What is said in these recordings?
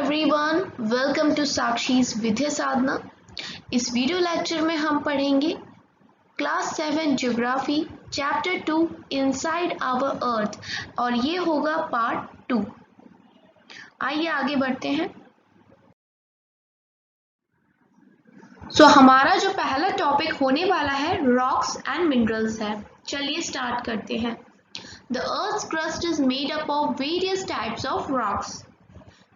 Everyone, welcome to Sakshi's Vidya Sadhana. इस video lecture में हम पढ़ेंगे class 7 geography chapter 2 inside our earth और ये होगा पार्ट 2। आइए आगे बढ़ते हैं। हमारा जो पहला टॉपिक होने वाला है रॉक्स एंड मिनरल्स है। चलिए स्टार्ट करते हैं। The earth crust is made up of various types of rocks.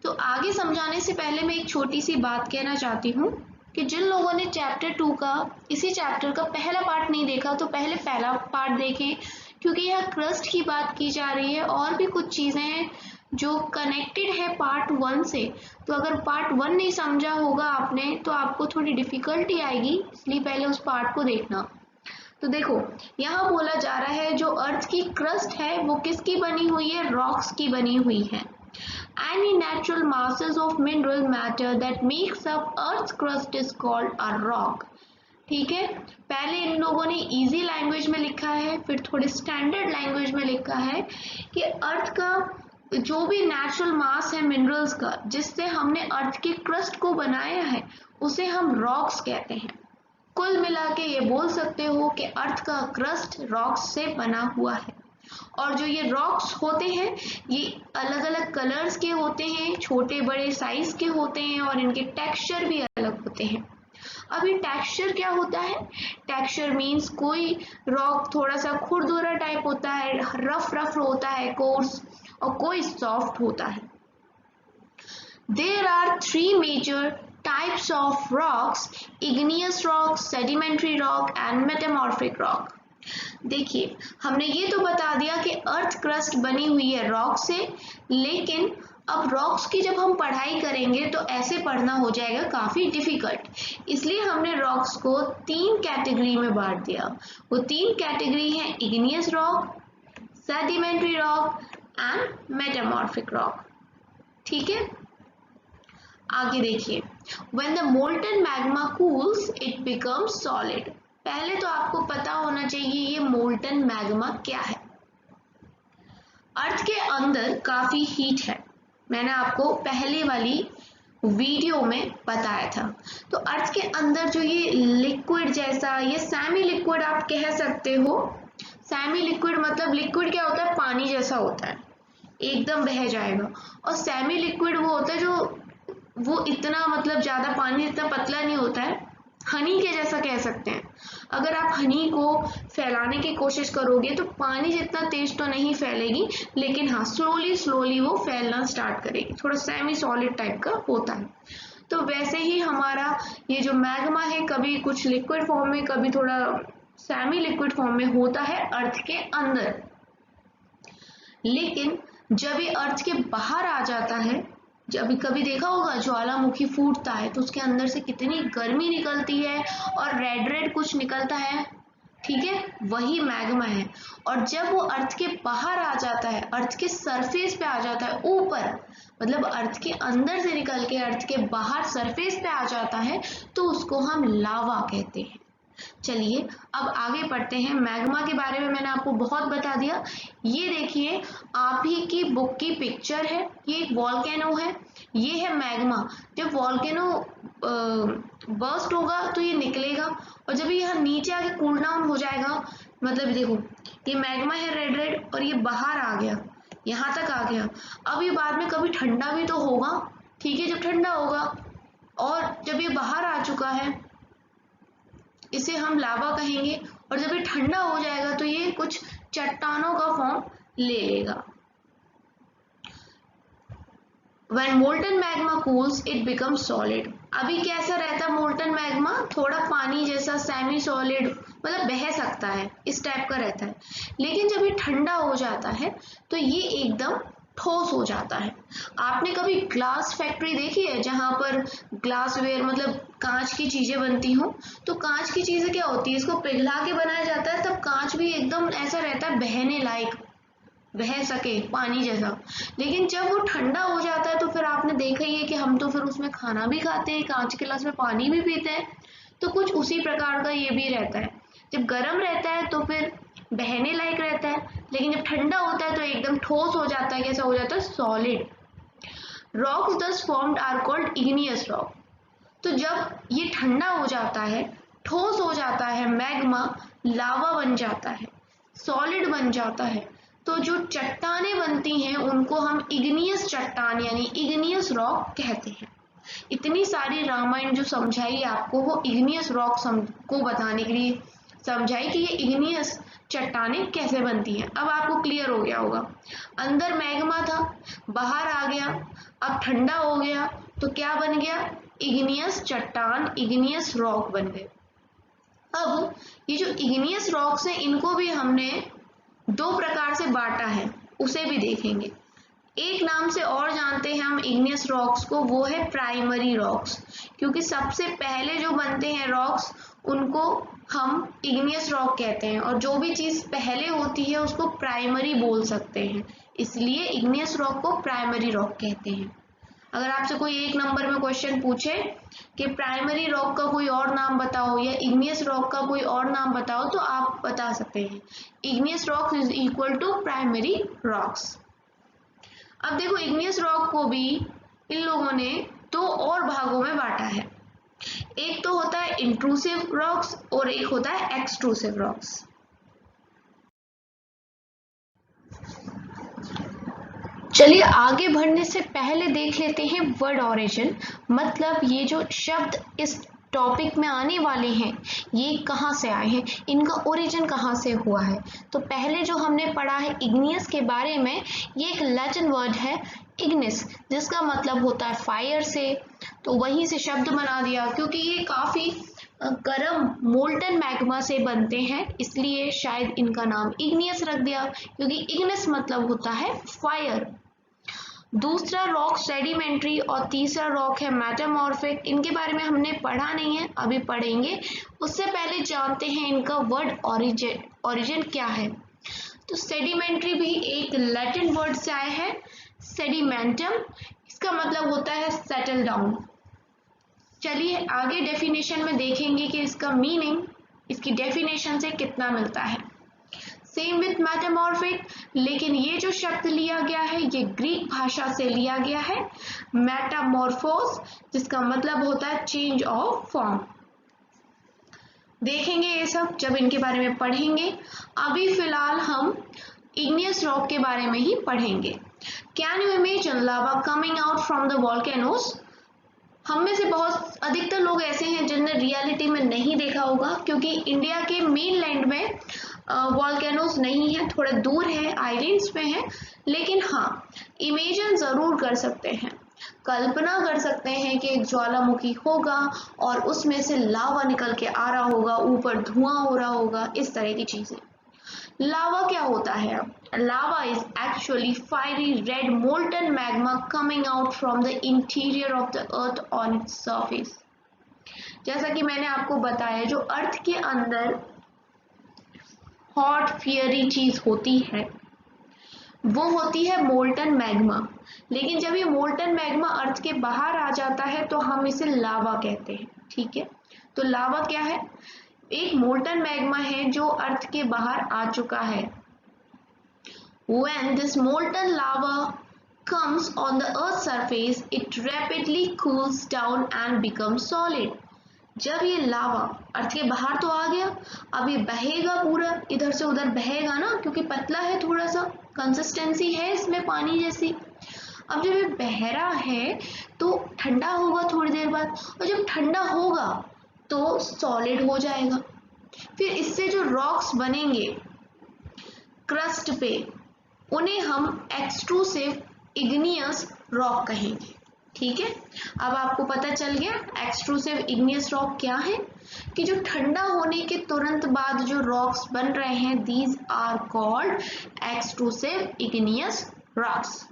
तो आगे समझाने से पहले मैं एक छोटी सी बात कहना चाहती हूँ कि जिन लोगों ने चैप्टर 2 का इसी चैप्टर का पहला पार्ट नहीं देखा तो पहले पहला पार्ट देखें, क्योंकि यह क्रस्ट की बात की जा रही है और भी कुछ चीज़ें हैं जो कनेक्टेड है पार्ट 1 से। तो अगर पार्ट 1 नहीं समझा होगा आपने तो आपको थोड़ी डिफिकल्टी आएगी, इसलिए पहले उस पार्ट को देखना। तो देखो, यहाँ बोला जा रहा है जो अर्थ की क्रस्ट है वो किसकी बनी हुई है? रॉक्स की बनी हुई है। Any natural masses of mineral matter that makes up Earth's crust is called a rock। ठीक है, पहले इन लोगों ने इजी लैंग्वेज में लिखा है, फिर थोड़ी स्टैंडर्ड लैंग्वेज में लिखा है कि अर्थ का जो भी नेचुरल मास है मिनरल्स का, जिससे हमने अर्थ की क्रस्ट को बनाया है, उसे हम रॉक्स कहते हैं। कुल मिला के ये बोल सकते हो कि अर्थ का क्रस्ट रॉक्स से बना हुआ है। और जो ये रॉक्स होते हैं ये अलग अलग कलर्स के होते हैं, छोटे बड़े साइज के होते हैं और इनके टेक्सचर भी अलग होते हैं। अभी टेक्सचर क्या होता है? टेक्सचर मीन्स कोई रॉक थोड़ा सा खुरदुरा टाइप होता है, रफ रफ होता है, कोर्स, और कोई सॉफ्ट होता है। There are 3 major types of rocks: igneous rock, sedimentary rock and metamorphic rock। देखिए, हमने ये तो बता दिया कि अर्थ क्रस्ट बनी हुई है रॉक से, लेकिन अब रॉक्स की जब हम पढ़ाई करेंगे तो ऐसे पढ़ना हो जाएगा काफ़ी डिफिकल्ट, इसलिए हमने रॉक्स को 3 कैटेगरी में बांट दिया। वो 3 कैटेगरी हैं igneous rock, sedimentary rock and metamorphic rock. ठीक है, आगे देखिए। When the molten magma cools, it becomes solid। पहले तो आपको पता होना चाहिए ये मोल्टन मैग्मा क्या है। अर्थ के अंदर काफी हीट है, मैंने आपको पहले वाली वीडियो में बताया था। तो अर्थ के अंदर जो ये लिक्विड जैसा, ये सेमी लिक्विड आप कह सकते हो। सेमी लिक्विड मतलब लिक्विड क्या होता है? पानी जैसा होता है, एकदम बह जाएगा। और सेमी लिक्विड वो होता है जो वो इतना मतलब ज्यादा पानी इतना पतला नहीं होता है, हनी के जैसा कह सकते हैं। अगर आप हनी को फैलाने की कोशिश करोगे तो पानी जितना तेज तो नहीं फैलेगी, लेकिन हाँ स्लोली स्लोली वो फैलना स्टार्ट करेगी, थोड़ा सेमी सॉलिड टाइप का होता है। तो वैसे ही हमारा ये जो मैग्मा है कभी कुछ लिक्विड फॉर्म में, कभी थोड़ा सेमी लिक्विड फॉर्म में होता है अर्थ के अंदर। लेकिन जब ये अर्थ के बाहर आ जाता है, जब कभी देखा होगा ज्वालामुखी फूटता है तो उसके अंदर से कितनी गर्मी निकलती है और रेड रेड कुछ निकलता है, ठीक है, वही मैग्मा है। और जब वो अर्थ के बाहर आ जाता है, अर्थ के सरफेस पे आ जाता है ऊपर, मतलब अर्थ के अंदर से निकल के अर्थ के बाहर सरफेस पे आ जाता है, तो उसको हम लावा कहते हैं। चलिए अब आगे पढ़ते हैं। मैग्मा के बारे में मैंने आपको बहुत बता दिया। ये देखिए, आप ही की बुक की पिक्चर है, ये एक वॉल्केनो है, ये है मैग्मा। जब वॉल्केनो बर्स्ट होगा तो ये निकलेगा, और जब ये यहाँ नीचे आके कूल डाउन हो जाएगा, मतलब देखो ये मैग्मा है रेड रेड और ये बाहर आ गया, यहाँ तक आ गया। अब ये बाद में कभी ठंडा भी तो होगा, ठीक है, जब ठंडा होगा और जब ये बाहर आ चुका है इसे हम लावा कहेंगे, और जब ये ठंडा हो जाएगा तो ये कुछ चट्टानों का फॉर्म ले लेगा। When molten magma cools, it becomes solid। अभी कैसा रहता है मोल्टन मैग्मा? थोड़ा पानी जैसा, सेमी सॉलिड, मतलब बह सकता है, इस टाइप का रहता है। लेकिन जब ये ठंडा हो जाता है तो ये एकदम ठोस हो जाता है। आपने कभी ग्लास फैक्ट्री देखी है जहाँ पर ग्लासवेयर मतलब कांच की चीजें बनती हो? तो कांच की चीजें क्या होती है, इसको पिघला के बनाया जाता है, तब कांच भी एकदम ऐसा रहता है बहने लायक, बह सके पानी जैसा। लेकिन जब वो ठंडा हो जाता है तो फिर आपने देखा ही है कि हम तो फिर उसमें खाना भी खाते हैं, कांच के गिलास में पानी भी पीते हैं, तो कुछ उसी प्रकार का ये भी रहता है। जब गर्म रहता है तो फिर बहने लायक रहता है, लेकिन जब ठंडा होता है तो एकदम ठोस हो जाता है, कैसा हो जाता है? Solid. Rocks thus formed are called igneous rock. तो जब ये ठंडा हो जाता है, ठोस हो जाता है, मैग्मा लावा बन जाता है, सॉलिड बन जाता है, तो जो चट्टानें बनती हैं उनको हम इग्नियस चट्टान यानी इग्नियस रॉक कहते हैं। इतनी सारी रामायण जो समझाई आपको वो इग्नियस रॉक को बताने के लिए समझाई कि ये इग्नियस चट्टानें कैसे बनती हैं। अब आपको क्लियर हो गया होगा, अंदर मैग्मा था, बाहर आ गया, अब ठंडा हो गया तो क्या बन गया, इग्नियस चट्टान, इग्नियस रॉक बन गए। अब ये जो इग्नियस रॉक्स हैं इनको भी हमने दो प्रकार से बांटा है, उसे भी देखेंगे। एक नाम से और जानते हैं हम इग्नियस रॉक्स को, वो है प्राइमरी रॉक्स, क्योंकि सबसे पहले जो बनते हैं रॉक्स उनको हम इग्नियस रॉक कहते हैं, और जो भी चीज पहले होती है उसको प्राइमरी बोल सकते हैं, इसलिए इग्नियस रॉक को प्राइमरी रॉक कहते हैं। अगर आपसे कोई एक नंबर में क्वेश्चन पूछे कि प्राइमरी रॉक का कोई और नाम बताओ या इग्नियस रॉक का कोई और नाम बताओ, तो आप बता सकते हैं igneous rocks is equal to primary rocks. अब देखो इग्नियस रॉक को भी इन लोगों ने दो और भागों में बांटा है, एक तो होता है इंट्रूसिव रॉक्स और एक होता है एक्सट्रूसिव रॉक्स। चलिए आगे बढ़ने से पहले देख लेते हैं वर्ड ओरिजिन, मतलब ये जो शब्द इस टॉपिक में आने वाले हैं ये कहाँ से आए हैं, इनका ओरिजिन कहाँ से हुआ है। तो पहले जो हमने पढ़ा है इग्नियस के बारे में, ये एक लैटिन वर्ड है इग्निस, जिसका मतलब होता है फायर से, तो वहीं से शब्द बना दिया। क्योंकि ये काफी गर्म मोल्टन मैग्मा से बनते हैं इसलिए शायद इनका नाम इग्नियस रख दिया, क्योंकि इग्निस मतलब होता है फायर। दूसरा रॉक सेडिमेंट्री और तीसरा रॉक है मेटामॉर्फिक। इनके बारे में हमने पढ़ा नहीं है, अभी पढ़ेंगे। उससे पहले जानते हैं इनका वर्ड ओरिजिन क्या है। तो सेडिमेंट्री भी एक लैटिन वर्ड से आया है, सेडिमेंटम, इसका मतलब होता है सेटल डाउन। चलिए आगे डेफिनेशन में देखेंगे कि इसका मीनिंग इसकी डेफिनेशन से कितना मिलता है। सेम विथ मेटामॉर्फिक, लेकिन ये जो शब्द लिया गया है ये ग्रीक भाषा से लिया गया है, मेटामॉर्फोस, जिसका मतलब होता है चेंज ऑफ फॉर्म। देखेंगे ये सब जब इनके बारे में पढ़ेंगे। अभी फिलहाल हम इग्नियस रॉक के बारे में ही पढ़ेंगे। Can you imagine lava coming out from the volcanoes? हम में से बहुत अधिकतर लोग ऐसे हैं जिनने रियलिटी में नहीं देखा होगा, क्योंकि इंडिया के मेन लैंड में वॉल्केनोस नहीं है, थोड़ा दूर है, आइलैंड्स पे है। लेकिन हाँ, इमेजिन जरूर कर सकते हैं, कल्पना कर सकते हैं कि एक ज्वालामुखी होगा और उसमें से लावा निकल के आ रहा होगा, ऊपर धुआं हो रहा होगा, इस तरह की चीजें। लावा क्या होता है? Lava is actually fiery red molten magma coming out from the interior of the earth on its surface. जैसा कि मैंने आपको बताया, जो अर्थ के अंदर हॉट फियरी चीज होती है वो होती है मोल्टन मैग्मा, लेकिन जब ये मोल्टन मैग्मा अर्थ के बाहर आ जाता है तो हम इसे लावा कहते हैं। ठीक है, तो लावा क्या है? एक मोल्टन मैग्मा है जो अर्थ के बाहर आ चुका है। When this molten lava comes on the earth's surface, it rapidly cools down and becomes solid. जब ये लावा अर्थ के बाहर तो आ गया, अब ये बहेगा, पूरा इधर से उधर बहेगा ना, क्योंकि पतला है, थोड़ा सा कंसिस्टेंसी है इसमें पानी जैसी। अब जब ये बह रहा है तो ठंडा होगा थोड़ी देर बाद, और जब ठंडा होगा तो सॉलिड हो जाएगा। फिर इससे जो रॉक्स बनेंगे क्रस्ट पे, उन्हें हम एक्सट्रूसिव इग्नियस रॉक कहेंगे। ठीक है, अब आपको पता चल गया एक्सट्रूसिव इग्नियस रॉक क्या है, कि जो ठंडा होने के तुरंत बाद जो रॉक्स बन रहे हैं, these are called extrusive igneous rocks.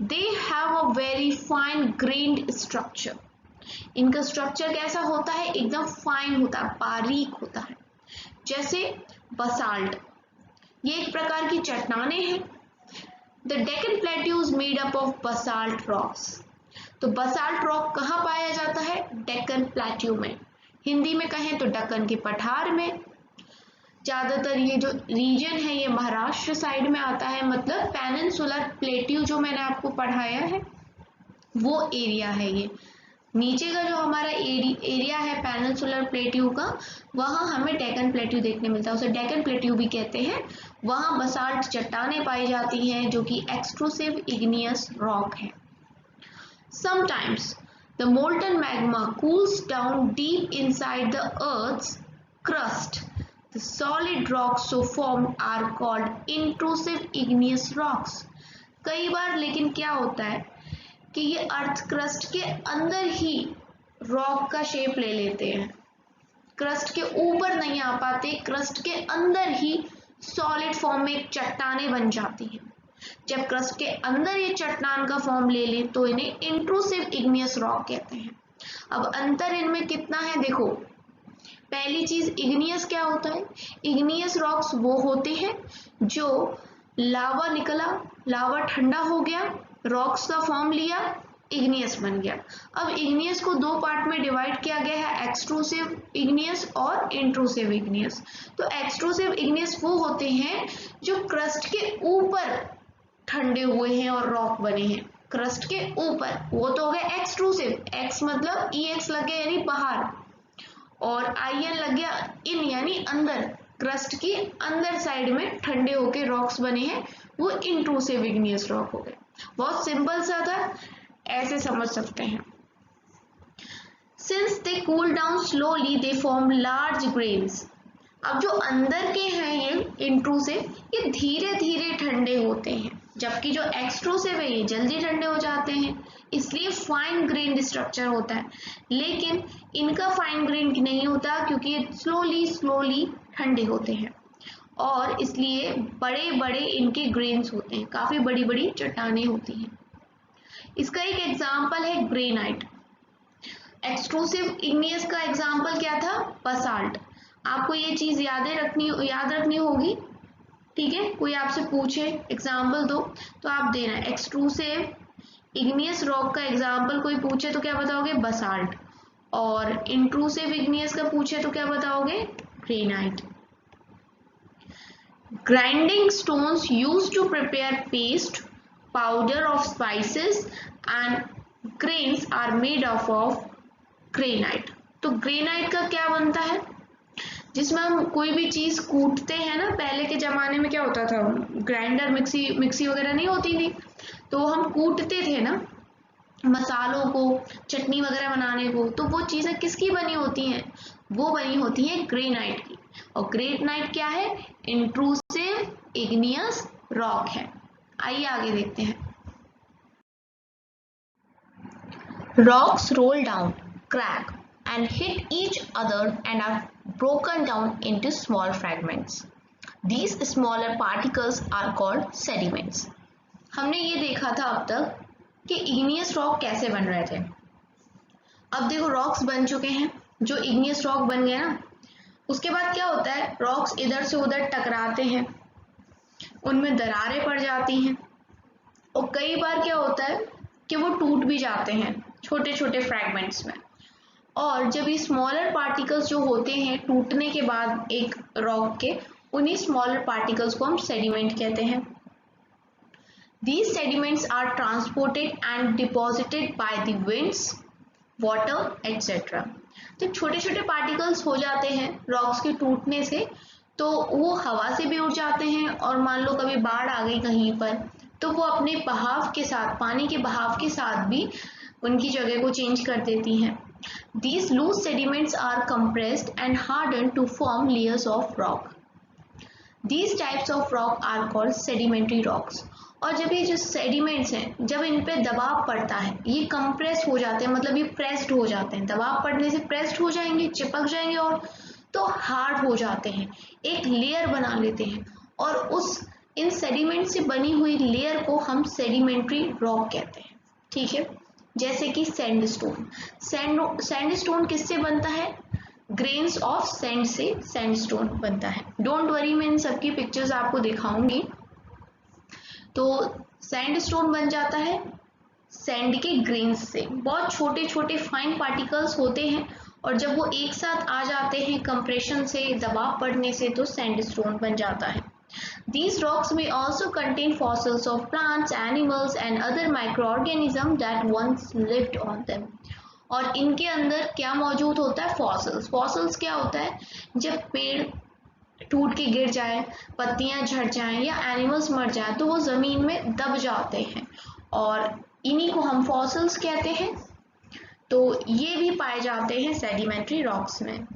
They have a very fine grained structure. इनका स्ट्रक्चर कैसा होता है? एकदम फाइन होता है, बारीक होता है, जैसे बसाल्ट। ये एक प्रकार की चट्टानें हैं। The Deccan plateau is made up of basalt rocks. तो बसाल्ट रॉक कहाँ पाया जाता है? डेक्कन प्लेट्यू में। हिंदी में कहें तो दक्कन के पठार में। ज्यादातर ये जो रीजन है ये महाराष्ट्र साइड में आता है, मतलब पेनिनसुलर प्लेट्यू जो मैंने आपको पढ़ाया है वो एरिया है ये। नीचे का जो हमारा एरिया है पेनिनसुलर प्लेट्यू का, वहाँ हमें डेक्कन प्लेट्यू देखने मिलता है, उसे डेक्कन प्लेट्यू भी कहते हैं। वहाँ बसाल्ट चट्टानें पाई जाती हैं जो कि एक्सट्रूसिव इग्नियस रॉक है। Sometimes the molten magma cools down deep inside the Earth's crust. The solid rocks so formed are called intrusive igneous rocks. कई बार लेकिन क्या होता है कि ये अर्थ क्रस्ट के अंदर ही रॉक का शेप ले लेते हैं, क्रस्ट के ऊपर नहीं आ पाते, क्रस्ट के अंदर ही सॉलिड फॉर्म में चट्टानें बन जाती हैं। जब क्रस्ट के अंदर ये चट्टान का फॉर्म ले ले तो इन्हें इंट्रूसिव इग्नियस रॉक कहते हैं। अब अंतर इनमें कितना है देखो, पहली चीज इग्नियस क्या होता है, इग्नियस रॉक्स वो होते हैं जो लावा निकला, लावा ठंडा हो गया, रॉक्स का फॉर्म लिया, इग्नियस बन गया। अब इग्नियस को दो पार्ट में डिवाइड किया गया है, एक्सट्रूसिव इग्नियस और इंट्रूसिव इग्नियस। तो एक्सट्रूसिव इग्नियस वो होते हैं जो क्रस्ट के ऊपर ठंडे हुए हैं और रॉक बने हैं, क्रस्ट के ऊपर, वो तो हो गया एक्सट्रूसिव, एक्स मतलब ई एक्स लग गया यानी बाहर, और आई एन लग गया इन यानी अंदर, क्रस्ट की अंदर साइड में ठंडे होके रॉक्स बने हैं, वो इंट्रूसिव इग्नियस रॉक हो गए। बहुत सिंपल सा था, ऐसे समझ सकते हैं। Since they cool down slowly, they form large grains. अब जो अंदर के हैं ये इंट्रूसिव, ये धीरे धीरे ठंडे होते हैं, जबकि जो एक्सट्रूसिव है ये जल्दी ठंडे हो जाते हैं, इसलिए फाइन ग्रेन स्ट्रक्चर होता है। लेकिन इनका फाइन ग्रेन नहीं होता क्योंकि ये स्लोली ठंडे होते हैं और इसलिए बड़े बड़े इनके ग्रेन्स होते हैं, काफी बड़ी बड़ी चट्टानें होती हैं। इसका एक एग्जाम्पल है ग्रेनाइट। एक्सट्रूसिव इग्नियस का एग्जाम्पल क्या था, बसाल्ट। आपको ये चीज याद रखनी होगी, ठीक है। कोई आपसे पूछे एग्जाम्पल दो तो आप देना, एक्सट्रूसिव इग्नियस रॉक का एग्जाम्पल कोई पूछे तो क्या बताओगे, बसाल्ट, और इंट्रूसिव इग्नियस का पूछे तो क्या बताओगे, granite. Grinding stones used to prepare paste, powder of spices and grains are made of granite. तो ग्रेनाइट का क्या बनता है, जिसमें हम कोई भी चीज कूटते हैं ना, पहले के जमाने में क्या होता था, ग्राइंडर मिक्सी वगैरह नहीं होती थी, तो हम कूटते थे ना मसालों को, चटनी वगैरह बनाने को, तो वो चीजें किसकी बनी होती हैं, वो बनी होती है ग्रेनाइट की। और ग्रेनाइट क्या है, इंट्रूसिव इग्नियस रॉक है। आइए आगे देखते हैं। Rocks roll down, crack and hit each other and are broken down into small fragments. These smaller particles are called sediments. हमने ये देखा था अब तक कि इग्नियस रॉक कैसे बन रहे थे। अब देखो रॉक्स बन चुके हैं, जो इग्नियस रॉक बन गए ना, उसके बाद क्या होता है, रॉक्स इधर से उधर टकराते हैं, उनमें दरारें पड़ जाती हैं और कई बार क्या होता है कि वो टूट भी जाते हैं छोटे छोटे फ्रैगमेंट्स में। और जब ये स्मॉलर पार्टिकल्स जो होते हैं टूटने के बाद एक रॉक के, उन्हीं स्मॉलर पार्टिकल्स को हम सेडिमेंट कहते हैं। These sediments are transported and deposited by the winds, water, etc. जब छोटे छोटे पार्टिकल्स हो जाते हैं रॉक्स के टूटने से, तो वो हवा से भी उड़ जाते हैं, और मान लो कभी बाढ़ आ गई कहीं पर, तो वो अपने बहाव के साथ, पानी के बहाव के साथ भी उनकी जगह को चेंज कर देती हैं। These loose sediments are compressed and hardened to form layers of rock. These types of rock are called sedimentary rocks. और जब ये जो सेडिमेंट्स हैं, जब इन पे दबाव पड़ता है, ये कंप्रेस हो जाते हैं, मतलब ये प्रेस्ड हो जाते हैं, दबाव पड़ने से प्रेस्ड हो जाएंगे, चिपक जाएंगे, और तो हार्ड हो जाते हैं, एक लेयर बना लेते हैं, और उस इन सेडिमेंट से बनी हुई लेयर को हम सेडिमेंट्री रॉक कहते हैं, ठीक है। जैसे कि सैंडस्टोन, सैंडस्टोन किससे बनता है, ग्रेन्स ऑफ सैंड से सैंडस्टोन बनता है। डोंट वरी, मैं इन सबकी पिक्चर्स आपको दिखाऊंगी। तो सैंडस्टोन बन जाता है सैंड के ग्रेन्स से, बहुत छोटे छोटे फाइन पार्टिकल्स होते हैं, और जब वो एक साथ आ जाते हैं कंप्रेशन से, दबाव पड़ने से, तो सैंडस्टोन बन जाता है। These rocks may also contain fossils of plants, animals and other microorganisms that once lived on them. और इनके अंदर क्या मौजूद होता है? फॉसिल्स। फॉसिल्स क्या होता है? जब पेड़ टूट के गिर जाए, पत्तियां झड़ जाएं या एनिमल्स मर जाएं तो वो ज़मीन में दब जाते हैं और इन्हीं को हम फॉसिल्स कहते हैं। तो ये भी पाए जाते हैं सेडिमेंट्री रॉक्स में।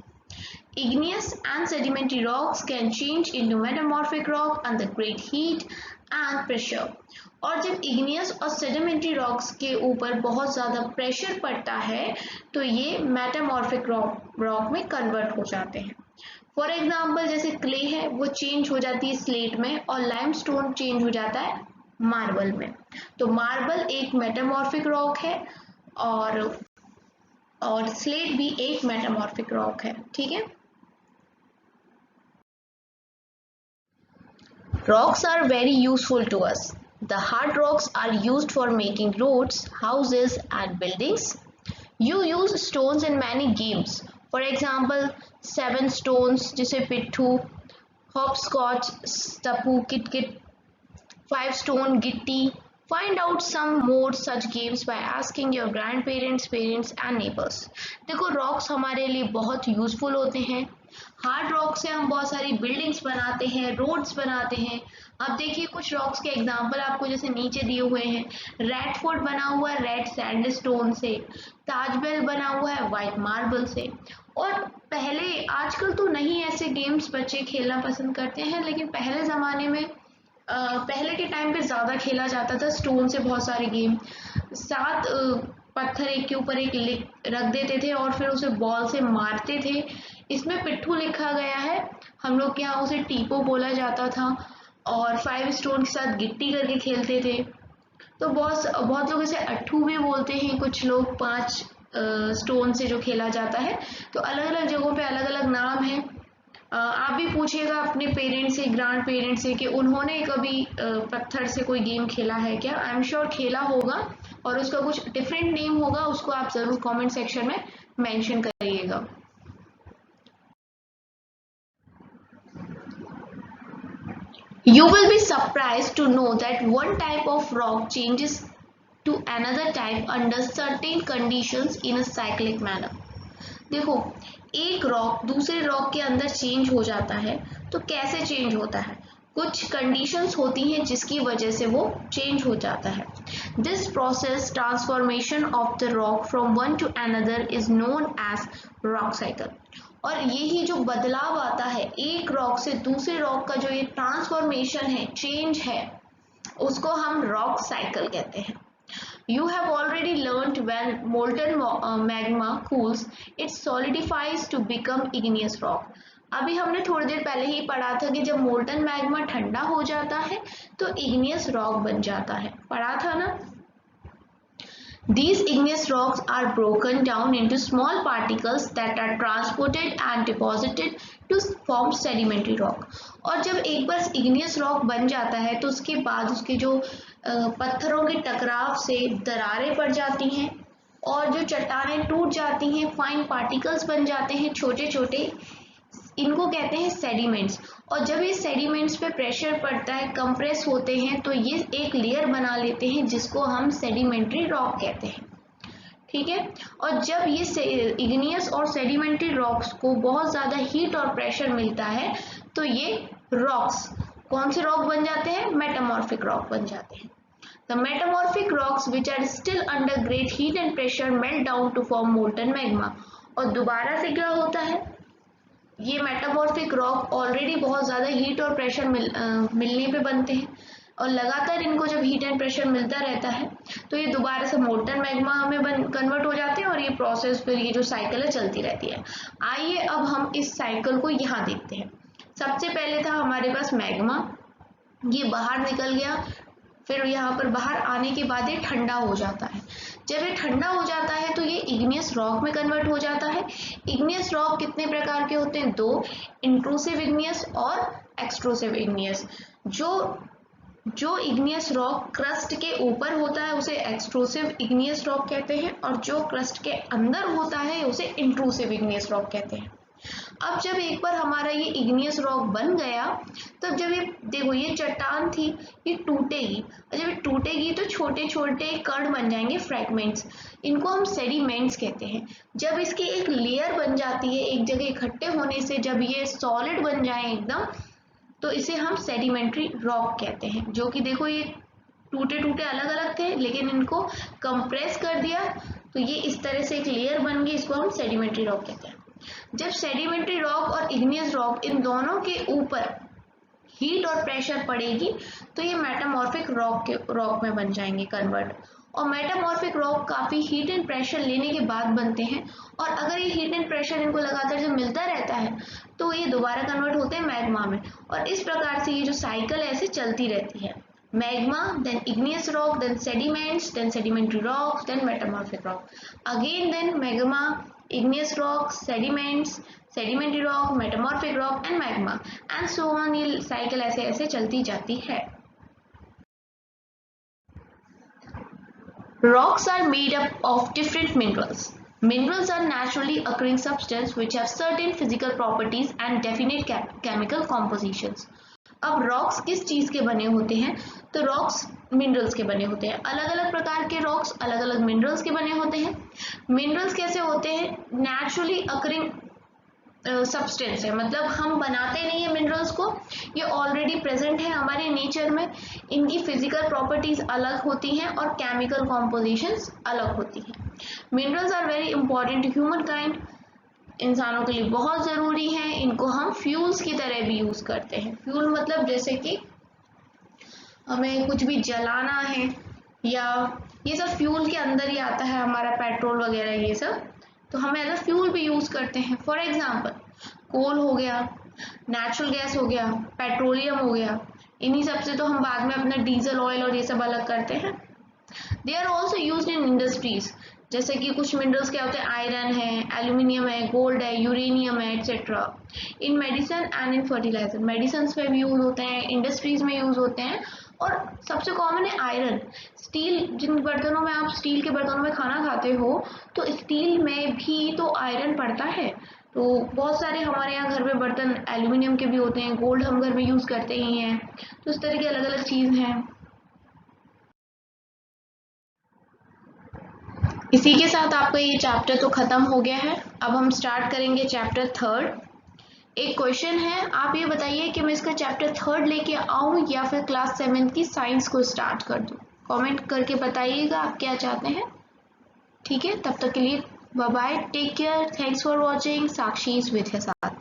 Igneous and sedimentary rocks can change into metamorphic rock under great heat and pressure. और जब igneous और sedimentary rocks के ऊपर बहुत ज़्यादा प्रेशर पड़ता है तो ये metamorphic rock में कन्वर्ट हो जाते हैं। फॉर एग्जाम्पल जैसे क्ले है वो चेंज हो जाती है स्लेट में और लाइमस्टोन चेंज हो जाता है मार्बल में। तो मार्बल एक मेटामॉर्फिक रॉक है और स्लेट भी एक मेटामॉर्फिक रॉक है। ठीक है। Rocks are very useful to us. The hard rocks are used for making roads, houses and buildings. You use stones in many games. For example, 7 stones जिसे पिट्ठू, hopscotch, stappu, kit, 5 stone, gitti. Find out some more such games by asking your grandparents, parents and neighbors. देखो rocks हमारे लिए बहुत useful होते हैं। Hard rock से हम बहुत सारी बिल्डिंग्स बनाते हैं, रोड्स बनाते हैं। अब देखिए कुछ रॉक्स के एग्जांपल आपको जैसे नीचे दिए हुए हैं। रेड फोर्ट बना हुआ है रेड सैंडस्टोन से, ताजमहल बना हुआ है वाइट मार्बल से। और पहले, आजकल तो नहीं ऐसे गेम्स बच्चे खेलना पसंद करते हैं, लेकिन पहले ज़माने में पहले के टाइम पे ज़्यादा खेला जाता था स्टोन से बहुत सारे गेम। 7 पत्थर एक के ऊपर एक रख देते थे और फिर उसे बॉल से मारते थे। इसमें पिट्ठू लिखा गया है, हम लोग के यहाँ उसे टीपो बोला जाता था। और 5 स्टोन के साथ गिट्टी करके खेलते थे। तो बहुत लोग इसे अट्ठू भी बोलते हैं, कुछ लोग 5 स्टोन से जो खेला जाता है। तो अलग अलग जगहों पे अलग अलग नाम है। आप भी पूछिएगा अपने पेरेंट्स से, ग्रैंड पेरेंट्स से कि उन्होंने कभी पत्थर से कोई गेम खेला है क्या। आई एम श्योर खेला होगा और उसका कुछ डिफरेंट नेम होगा, उसको आप ज़रूर कमेंट सेक्शन में मेंशन करिएगा। You will be surprised to know that one type of rock changes to another type under certain conditions in a cyclic manner. देखो एक रॉक दूसरे रॉक के अंदर चेंज हो जाता है तो कैसे चेंज होता है? कुछ कंडीशंस होती हैं जिसकी वजह से वो चेंज हो जाता है। This process transformation of the rock from one to another is known as rock cycle. और यही जो बदलाव आता है एक रॉक से दूसरे रॉक का, जो ये ट्रांसफॉर्मेशन है, चेंज है, उसको हम रॉक साइकिल कहते हैं। You have already learnt when molten magma cools, it solidifies to become igneous rock. अभी हमने थोड़ी देर पहले ही पढ़ा था कि जब मोल्टन मैग्मा ठंडा हो जाता है तो इग्नियस रॉक बन जाता है, पढ़ा था ना। These igneous rocks are broken down into small particles that are transported and deposited to form sedimentary rock. और जब एक बार igneous rock बन जाता है तो उसके बाद उसके जो पत्थरों के टकराव से दरारें पड़ जाती हैं और जो चट्टानें टूट जाती हैं, फाइन पार्टिकल्स बन जाते हैं छोटे छोटे, इनको कहते हैं सेडिमेंट्स। और जब ये सेडिमेंट्स पे प्रेशर पड़ता है, कंप्रेस होते हैं, तो ये एक लेयर बना लेते हैं जिसको हम सेडिमेंट्री रॉक कहते हैं। ठीक है। और जब ये इग्नियस और सेडिमेंट्री रॉक्स को बहुत ज़्यादा हीट और प्रेशर मिलता है तो ये रॉक्स कौन से रॉक बन जाते हैं? मेटामॉर्फिक रॉक बन जाते हैं। The metamorphic rocks which are still under great heat and pressure melt down to form molten magma. और दोबारा से क्या होता है? ये मेटामॉर्फिक रॉक ऑलरेडी बहुत ज़्यादा हीट और प्रेशर मिलने पे बनते हैं और लगातार इनको जब हीट एंड प्रेशर मिलता रहता है तो ये दोबारा से मोल्टन मैग्मा हमें कन्वर्ट हो जाते हैं और ये प्रोसेस, फिर ये जो साइकिल है चलती रहती है। आइए अब हम इस साइकिल को यहाँ देखते हैं। सबसे पहले था हमारे पास मैग्मा, ये बाहर निकल गया, फिर यहाँ पर बाहर आने के बाद ये ठंडा हो जाता है। जब ये ठंडा हो जाता है तो ये इग्नियस रॉक में कन्वर्ट हो जाता है। इग्नियस रॉक कितने प्रकार के होते हैं? 2, इंट्रूसिव इग्नियस और एक्सट्रूसिव इग्नियस। जो इग्नियस रॉक क्रस्ट के ऊपर होता है उसे एक्सट्रूसिव इग्नियस रॉक कहते हैं और जो क्रस्ट के अंदर होता है उसे इंट्रूसिव इग्नियस रॉक कहते हैं। अब जब एक बार हमारा ये इग्नियस रॉक बन गया, तब जब ये देखो ये चट्टान थी, ये टूटेगी, और जब ये टूटेगी तो छोटे छोटे कण बन जाएंगे, फ्रैगमेंट्स। इनको हम सेडिमेंट्स कहते हैं। जब इसकी एक लेयर बन जाती है एक जगह इकट्ठे होने से, जब ये सॉलिड बन जाए एकदम, तो इसे हम सेडिमेंट्री रॉक कहते हैं। जो कि देखो ये टूटे टूटे अलग अलग थे, लेकिन इनको कंप्रेस कर दिया तो ये इस तरह से एक लेयर बन गई, इसको हम सेडिमेंट्री रॉक कहते हैं। जब सेडिमेंट्री रॉक और इग्नियस रॉक इन दोनों के ऊपर हीट और प्रेशर पड़ेगी तो ये मेटामॉर्फिक रॉक में बन जाएंगे कन्वर्ट। और मेटामॉर्फिक रॉक काफी हीट एंड प्रेशर लेने के बाद बनते हैं, और अगर ये हीट एंड प्रेशर इनको लगातार जब मिलता रहता है तो ये दोबारा कन्वर्ट होते हैं मैग्मा में। और इस प्रकार से ये जो साइकिल है ऐसे चलती रहती है। Magma, then igneous rock, then sediments, then sedimentary rocks, then metamorphic rock. Again, then magma, igneous rock, sediments, sedimentary rock, metamorphic rock, and magma, and so on. ये साइकिल ऐसे ऐसे चलती जाती है। Rocks are made up of different minerals. Minerals are naturally occurring substances which have certain physical properties and definite chemical compositions. अब rocks किस चीज के बने होते हैं? तो रॉक्स मिनरल्स के बने होते हैं। अलग अलग प्रकार के रॉक्स अलग अलग मिनरल्स के बने होते हैं। मिनरल्स कैसे होते हैं? नेचुरली अकरिंग सब्सटेंस है, मतलब हम बनाते नहीं है मिनरल्स को, ये ऑलरेडी प्रेजेंट है हमारे नेचर में। इनकी फिजिकल प्रॉपर्टीज अलग होती हैं और केमिकल कॉम्पोजिशंस अलग होती हैं। Minerals are very important to humankind, इंसानों के लिए बहुत ज़रूरी है। इनको हम फ्यूल्स की तरह भी यूज़ करते हैं। फ्यूल मतलब जैसे कि हमें कुछ भी जलाना है, या ये सब फ्यूल के अंदर ही आता है, हमारा पेट्रोल वगैरह ये सब, तो हम एज अ फ्यूल भी यूज़ करते हैं। फॉर एग्जांपल कोल हो गया, नेचुरल गैस हो गया, पेट्रोलियम हो गया, इन्हीं सब से तो हम बाद में अपना डीजल ऑयल और ये सब अलग करते हैं। They are also use in industries, जैसे कि कुछ मिनरल्स क्या होते हैं, आयरन है, एल्यूमिनियम है, गोल्ड है, यूरेनियम है, etcetera. In medicine and in fertiliser, medicine में भी यूज होते हैं, इंडस्ट्रीज में यूज होते हैं। और सबसे कॉमन है आयरन। स्टील, जिन बर्तनों में आप स्टील के बर्तनों में खाना खाते हो, तो स्टील में भी तो आयरन पड़ता है। तो बहुत सारे हमारे यहाँ घर में बर्तन एल्यूमिनियम के भी होते हैं, गोल्ड हम घर में यूज करते ही हैं। तो इस तरह की अलग अलग चीज हैं। इसी के साथ आपका ये चैप्टर तो खत्म हो गया है। अब हम स्टार्ट करेंगे चैप्टर 3। एक क्वेश्चन है, आप ये बताइए कि मैं इसका चैप्टर 3 लेके आऊँ या फिर क्लास 7 की साइंस को स्टार्ट कर दूँ। कमेंट करके बताइएगा आप क्या चाहते हैं। ठीक है, तब तक के लिए bye bye, take care, thanks for watching. Sakshi is with his साथ।